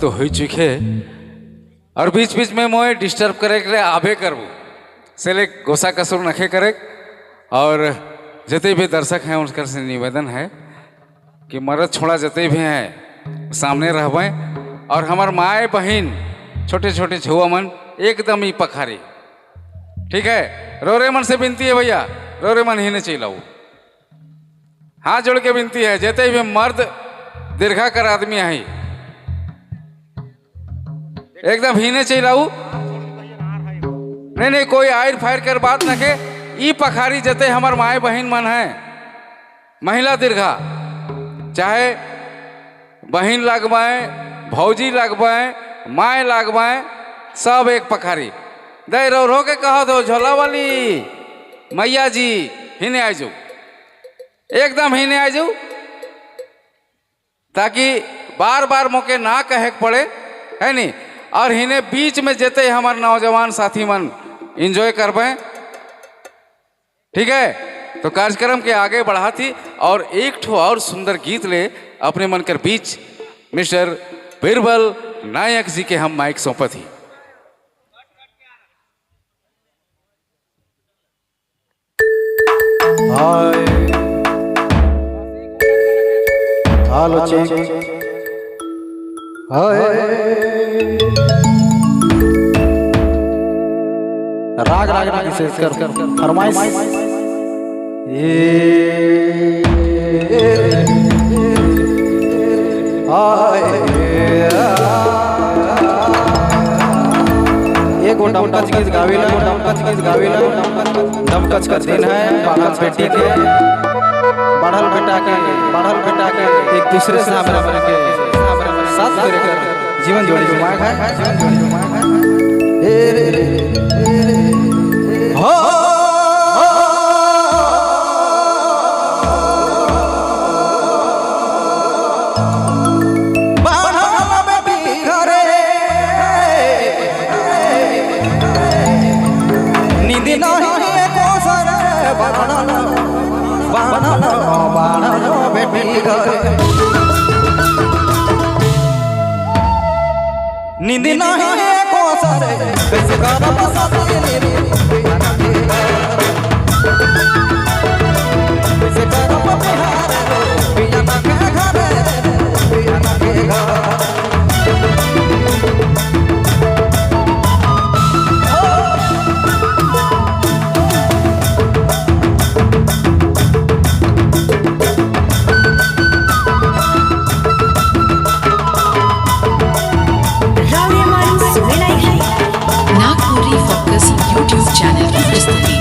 तो हो चुके और बीच बीच में मोए डिस्टर्ब करे के आबे करबू सेले गोसा कसुर नखे करे। और जितने भी दर्शक हैं उनका से निवेदन है कि मर्द छोड़ा जितने भी हैं सामने रहबे और हमार माए बहन छोटे छोटे छुआ मन एकदम ही पखारी। ठीक है, रोरे मन से विनती है भैया, रोरे मन ही ने चिल्लाऊ, हाथ जोड़ के विनती है जितने भी मर्द दीर्घा कर आदमी है एकदम ही ने चिल्लाऊ। नहीं नहीं कोई आयर फायर कर बात न के ई पखारी जते हमार माए बहन मन है महिला दीर्घा, चाहे बहन लगवाए भौजी लगवाए माए लगवाए सब एक पखारी। दे रो रो के कहो दो झोला वाली मैया जी हिने आ जाऊ, एकदम हिने आ जाऊ, ताकि बार बार मौके ना कहे पड़े है नी। और हिने बीच में जेते हमारे नौजवान साथी मन एंजॉय करबे। ठीक है, तो कार्यक्रम के आगे बढ़ा थी और एक ठो और सुंदर गीत ले अपने मन कर बीच मिस्टर बीरबल नायक जी के हम माइक सौंपा थी। हेलो चेक राग राग राग विशेष कर फरमाइश एक डमकच गीत गावेला, डमकच गीत गावेला, डमकच का दिन है बालक बेटी के बढ़ल बेटा के एक दूसरे से साथ जीवन जोड़ी जुमाग है, जीवन जोड़ी जुमाग है। हो निधि नहीं को सर बाणा बेटी घरे नींद नहीं को सर कैसे करब साथी कैसे करब बिहार पिया ना के घर पिया ना के घर। YouTube चैनल की प्रस्तुति।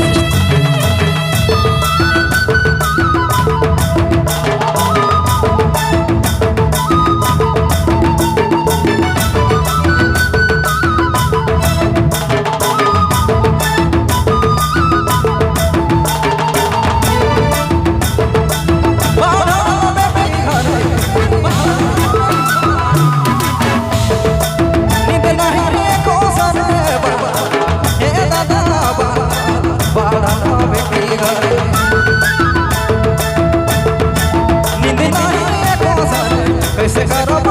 नींद नहीं को सर कैसे करब